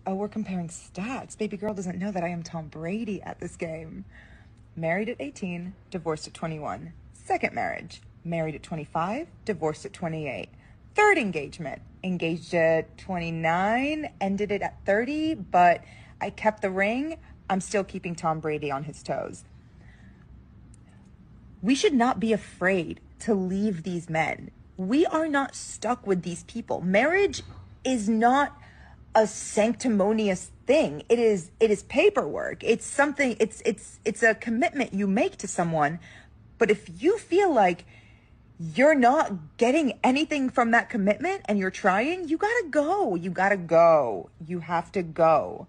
Oh, we're comparing stats. Baby girl doesn't know that I am Tom Brady at this game. Married at 18, divorced at 21. Second marriage, married at 25, divorced at 28. Third engagement, engaged at 29, ended it at 30, but I kept the ring. I'm still keeping Tom Brady on his toes. We should not be afraid to leave these men. We are not stuck with these people. Marriage is not a sanctimonious thing. It is paperwork. It's something, it's a commitment you make to someone. But if you feel like you're not getting anything from that commitment and you're trying, you gotta go. You gotta go. You have to go.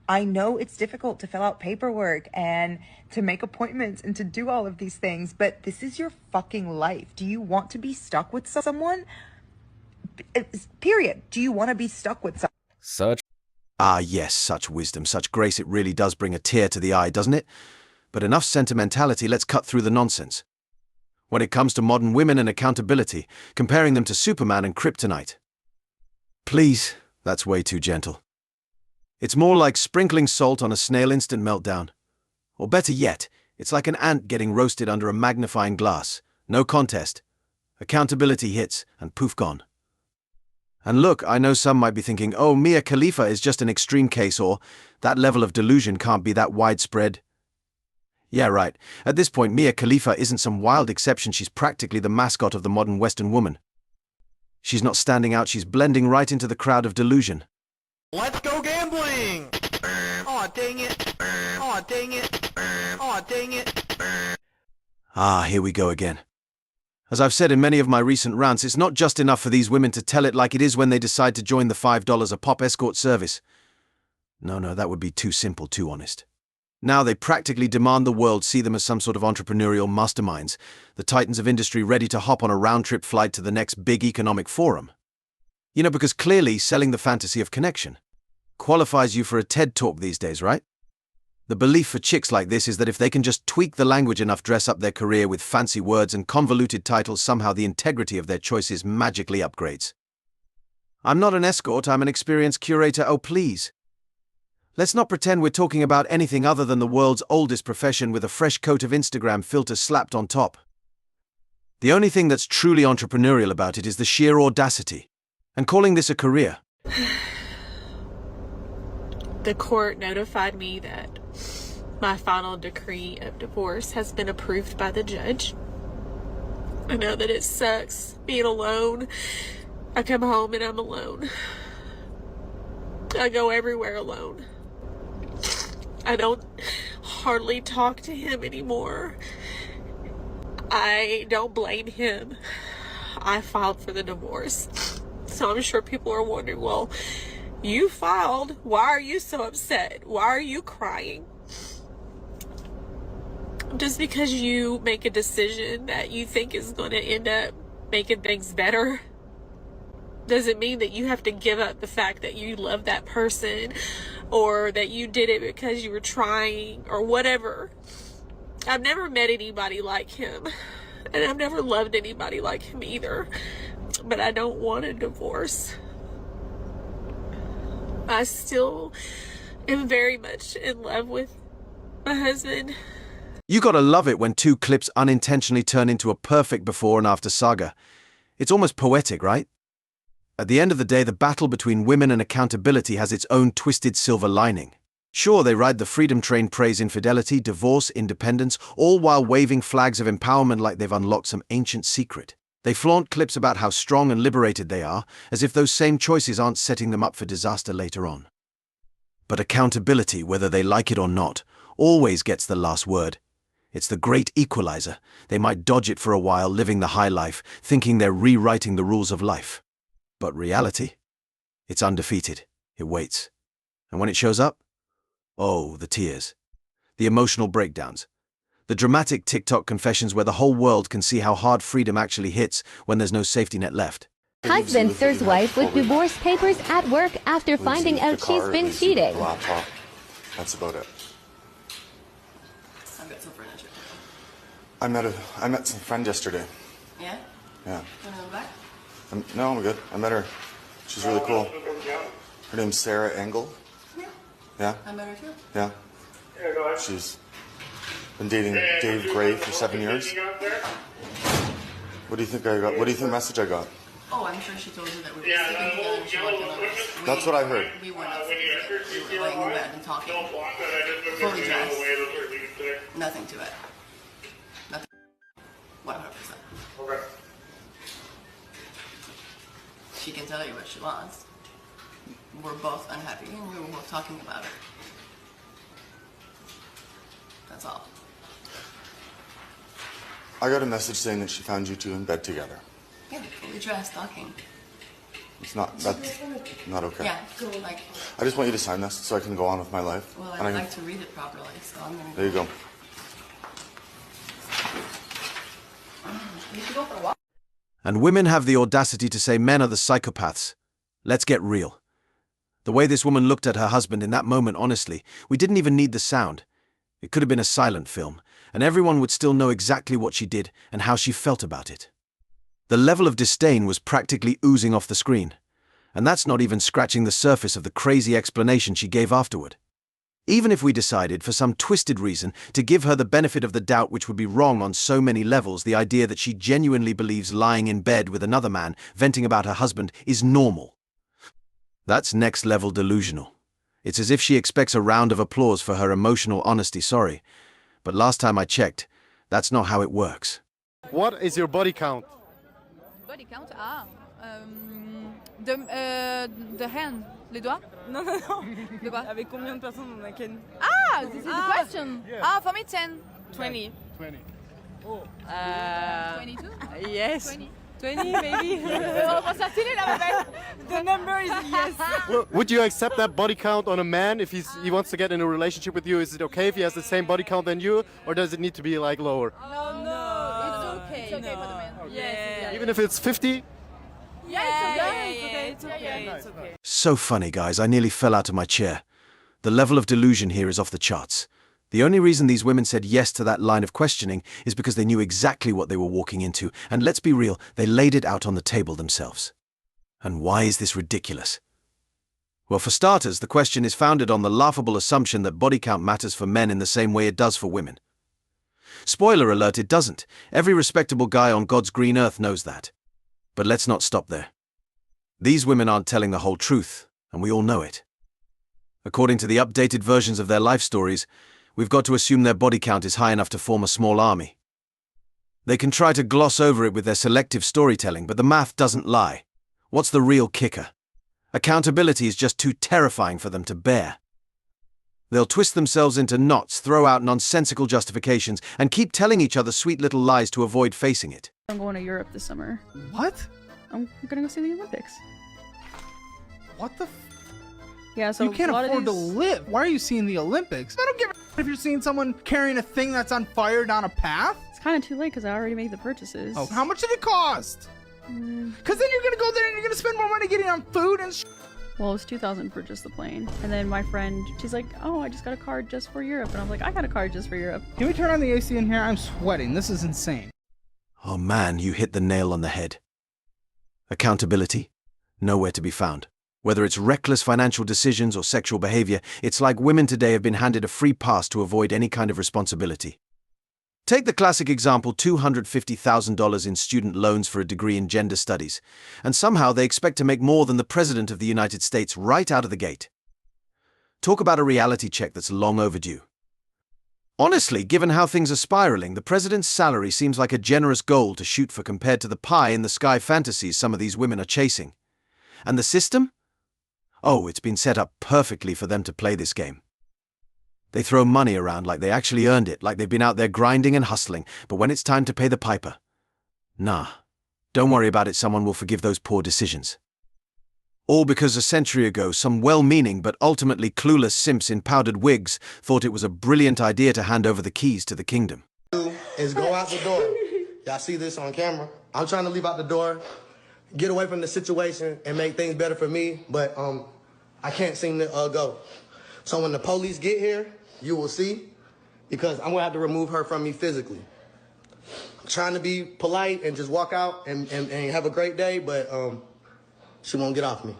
I know it's difficult to fill out paperwork and to make appointments and to do all of these things, but this is your fucking life. Do you want to be stuck with someone? Period. Do you want to be stuck with someone? Such. Ah, yes, such wisdom, such grace. It really does bring a tear to the eye, doesn't it? But enough sentimentality, let's cut through the nonsense. When it comes to modern women and accountability, comparing them to Superman and Kryptonite. Please, that's way too gentle. It's more like sprinkling salt on a snail instant meltdown. Or better yet, it's like an ant getting roasted under a magnifying glass. No contest. Accountability hits, and poof gone. And look, I know some might be thinking, oh, Mia Khalifa is just an extreme case, or that level of delusion can't be that widespread. Yeah, right. At this point, Mia Khalifa isn't some wild exception. She's practically the mascot of the modern Western woman. She's not standing out, she's blending right into the crowd of delusion. Let's go gambling! Aw, dang it! Aw, dang it! Aw, dang it! Ah, here we go again. As I've said in many of my recent rants, it's not just enough for these women to tell it like it is when they decide to join the $5 a pop escort service. No, that would be too simple, too honest. Now they practically demand the world see them as some sort of entrepreneurial masterminds, the titans of industry ready to hop on a round-trip flight to the next big economic forum. You know, because clearly selling the fantasy of connection qualifies you for a TED Talk these days, right? The belief for chicks like this is that if they can just tweak the language enough, dress up their career with fancy words and convoluted titles, somehow the integrity of their choices magically upgrades. I'm not an escort, I'm an experienced curator, oh please. Let's not pretend we're talking about anything other than the world's oldest profession with a fresh coat of Instagram filter slapped on top. The only thing that's truly entrepreneurial about it is the sheer audacity. And calling this a career. The court notified me that my final decree of divorce has been approved by the judge. I know that it sucks being alone. I come home and I'm alone. I go everywhere alone. I don't hardly talk to him anymore. I don't blame him. I filed for the divorce. So I'm sure people are wondering, well, you filed. Why are you so upset? Why are you crying? Just because you make a decision that you think is going to end up making things better doesn't mean that you have to give up the fact that you love that person or that you did it because you were trying or whatever. I've never met anybody like him, and I've never loved anybody like him either. But I don't want a divorce. I still am very much in love with my husband. You gotta love it when two clips unintentionally turn into a perfect before and after saga. It's almost poetic, right? At the end of the day, the battle between women and accountability has its own twisted silver lining. Sure, they ride the freedom train, praise infidelity, divorce, independence, all while waving flags of empowerment like they've unlocked some ancient secret. They flaunt clips about how strong and liberated they are, as if those same choices aren't setting them up for disaster later on. But accountability, whether they like it or not, always gets the last word. It's the great equalizer. They might dodge it for a while, living the high life, thinking they're rewriting the rules of life. But reality? It's undefeated. It waits. And when it shows up? Oh, the tears. The emotional breakdowns. The dramatic TikTok confessions where the whole world can see how hard freedom actually hits when there's no safety net left. Husband serves wife with divorce papers at work after finding out she's been cheating. Laptop. That's about it. I've got some furniture. I met some friend yesterday. Yeah? Yeah. Want to go back? No, I'm good. I met her. She's really cool. Her name's Sarah Engel. Yeah? I met her too. Yeah? She's been dating Dave Gray for 7 years. What do you think I got? What do you think message I got? Oh, I'm sure she told you that we were sleeping together and she wanted to That's what I heard. We were not sleeping together. We were laying in bed and talking. Fully dressed. Nothing to it. Nothing. 100%. Okay. She can tell you what she wants. We're both unhappy and we were both talking about it. That's all. I got a message saying that she found you two in bed together. Yeah, fully dressed, talking. That's not okay. Yeah, like, I just want you to sign this so I can go on with my life. well, And I'd like to read it properly, so I'm gonna There you go. You should go for a walk. And women have the audacity to say men are the psychopaths. Let's get real. The way this woman looked at her husband in that moment, honestly, we didn't even need the sound. It could have been a silent film, and everyone would still know exactly what she did and how she felt about it. The level of disdain was practically oozing off the screen, and that's not even scratching the surface of the crazy explanation she gave afterward. Even if we decided, for some twisted reason, to give her the benefit of the doubt, which would be wrong on so many levels, the idea that she genuinely believes lying in bed with another man, venting about her husband, is normal. That's next-level delusional. It's as if she expects a round of applause for her emotional honesty, sorry. But last time I checked, that's not how it works. What is your body count? Body count? The hand, les doigts? Non, non, non. De quoi? Avec combien de personnes on a ken? Ah, this is the question. Yeah. For me 10. 20. 20. Oh. 22? Yes. 20. 20 maybe. The number is yes. Well, would you accept that body count on a man if he wants to get in a relationship with you? Is it okay if he has the same body count than you, or does it need to be like lower? No, it's okay. It's okay for the man. Yes. Even if it's 50? It's okay. So funny, guys, I nearly fell out of my chair. The level of delusion here is off the charts. The only reason these women said yes to that line of questioning is because they knew exactly what they were walking into, and let's be real, they laid it out on the table themselves. And why is this ridiculous? Well, for starters, the question is founded on the laughable assumption that body count matters for men in the same way it does for women. Spoiler alert, it doesn't. Every respectable guy on God's green earth knows that. But let's not stop there. These women aren't telling the whole truth, and we all know it. According to the updated versions of their life stories, we've got to assume their body count is high enough to form a small army. They can try to gloss over it with their selective storytelling, but the math doesn't lie. What's the real kicker? Accountability is just too terrifying for them to bear. They'll twist themselves into knots, throw out nonsensical justifications, and keep telling each other sweet little lies to avoid facing it. I'm going to Europe this summer. What? I'm gonna go see the Olympics. What the Yeah, so you can't a lot afford of to these... live. Why are you seeing the Olympics? I don't give a if you're seeing someone carrying a thing that's on fire down a path. It's kind of too late because I already made the purchases. Oh, how much did it cost? Because then you're gonna go there and you're gonna spend more money getting on food and Well, it was $2,000 to purchase the plane. And then my friend, she's like, oh, I just got a card just for Europe. And I'm like, I got a card just for Europe. Can we turn on the AC in here? I'm sweating. This is insane. Oh man, you hit the nail on the head. Accountability? Nowhere to be found. Whether it's reckless financial decisions or sexual behavior, it's like women today have been handed a free pass to avoid any kind of responsibility. Take the classic example, $250,000 in student loans for a degree in gender studies, and somehow they expect to make more than the President of the United States right out of the gate. Talk about a reality check that's long overdue. Honestly, given how things are spiraling, the President's salary seems like a generous goal to shoot for compared to the pie-in-the-sky fantasies some of these women are chasing. And the system? Oh, it's been set up perfectly for them to play this game. They throw money around like they actually earned it, like they've been out there grinding and hustling, but when it's time to pay the piper, nah, don't worry about it, someone will forgive those poor decisions. All because a century ago, some well-meaning but ultimately clueless simps in powdered wigs thought it was a brilliant idea to hand over the keys to the kingdom. Is go out the door. Y'all see this on camera? I'm trying to leave out the door, get away from the situation and make things better for me, but I can't seem to go. So when the police get here, you will see, because I'm gonna have to remove her from me physically. I'm trying to be polite and just walk out and have a great day, but she won't get off me.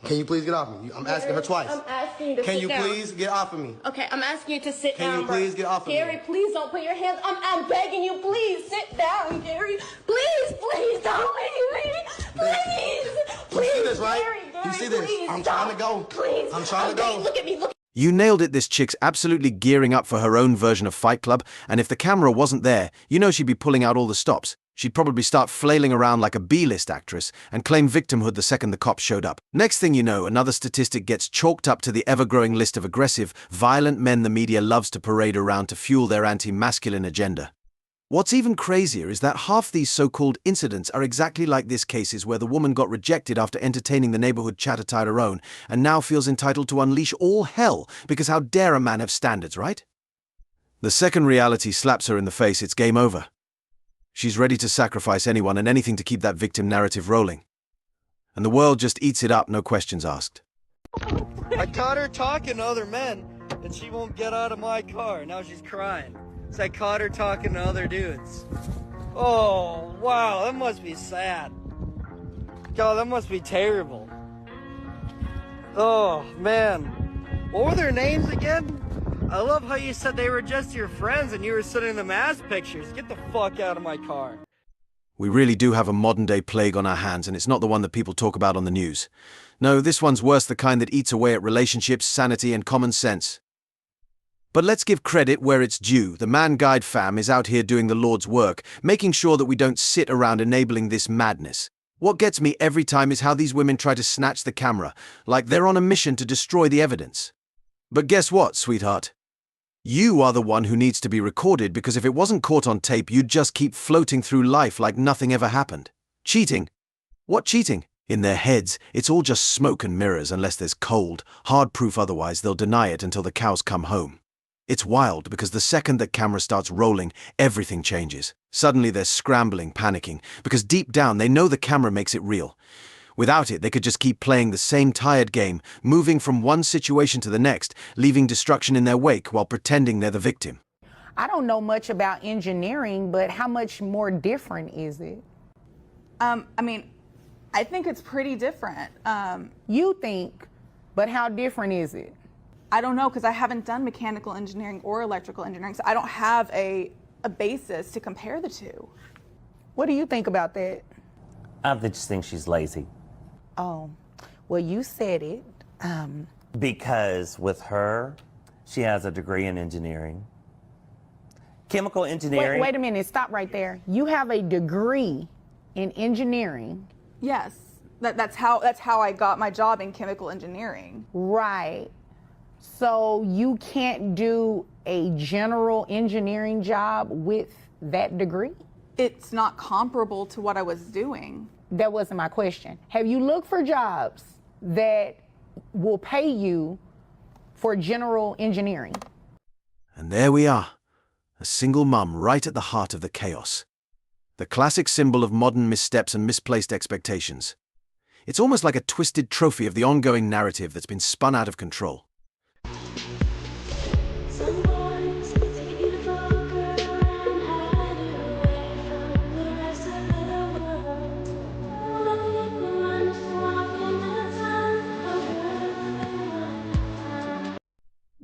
Can you please get off me? I'm asking her twice. I'm asking you to Can sit you down. please get off of me? Okay, I'm asking you to sit down. Can you please get off of me? Gary, please don't put your hands. I'm begging you, please sit down, Gary. Please, please don't leave me. Please, please. You see this, right? Gary, You see this? please, I'm stop. trying to go. Please. I'm trying to go. Look at me. Look. You nailed it. This chick's absolutely gearing up for her own version of Fight Club, and if the camera wasn't there, you know she'd be pulling out all the stops. She'd probably start flailing around like a B-list actress and claim victimhood the second the cops showed up. Next thing you know, another statistic gets chalked up to the ever-growing list of aggressive, violent men the media loves to parade around to fuel their anti-masculine agenda. What's even crazier is that half these so-called incidents are exactly like this cases where the woman got rejected after entertaining the neighborhood chatter her own and now feels entitled to unleash all hell because how dare a man have standards, right? The second reality slaps her in the face, it's game over. She's ready to sacrifice anyone and anything to keep that victim narrative rolling. And the world just eats it up, no questions asked. I caught her talking to other men, and she won't get out of my car. Now she's crying. So I caught her talking to other dudes. Oh, wow, that must be sad. God, that must be terrible. Oh, man. What were their names again? I love how you said they were just your friends and you were sending them ass pictures. Get the fuck out of my car. We really do have a modern-day plague on our hands, and it's not the one that people talk about on the news. No, this one's worse, the kind that eats away at relationships, sanity, and common sense. But let's give credit where it's due. The Man Guide fam is out here doing the Lord's work, making sure that we don't sit around enabling this madness. What gets me every time is how these women try to snatch the camera, like they're on a mission to destroy the evidence. But guess what, sweetheart? You are the one who needs to be recorded, because if it wasn't caught on tape, you'd just keep floating through life like nothing ever happened. Cheating? What cheating? In their heads, it's all just smoke and mirrors unless there's cold, hard proof otherwise they'll deny it until the cows come home. It's wild because the second that camera starts rolling, everything changes. Suddenly they're scrambling, panicking, because deep down they know the camera makes it real. Without it, they could just keep playing the same tired game, moving from one situation to the next, leaving destruction in their wake while pretending they're the victim. I don't know much about engineering, but how much more different is it? I mean, I think it's pretty different. You think, but how different is it? I don't know, because I haven't done mechanical engineering or electrical engineering, so I don't have a basis to compare the two. What do you think about that? I just think she's lazy. Oh, well, you said it. Because with her, she has a degree in engineering. Chemical engineering. Wait a minute, stop right there. You have a degree in engineering. Yes, that's how I got my job in chemical engineering. Right. So you can't do a general engineering job with that degree? It's not comparable to what I was doing. That wasn't my question. Have you looked for jobs that will pay you for general engineering? And there we are, a single mum right at the heart of the chaos. The classic symbol of modern missteps and misplaced expectations. It's almost like a twisted trophy of the ongoing narrative that's been spun out of control.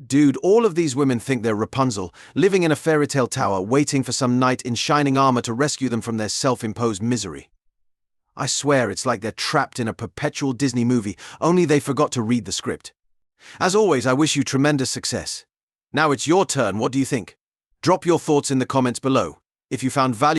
Dude, all of these women think they're Rapunzel, living in a fairy tale tower, waiting for some knight in shining armor to rescue them from their self-imposed misery. I swear it's like they're trapped in a perpetual Disney movie, only they forgot to read the script. As always, I wish you tremendous success. Now it's your turn, what do you think? Drop your thoughts in the comments below. If you found value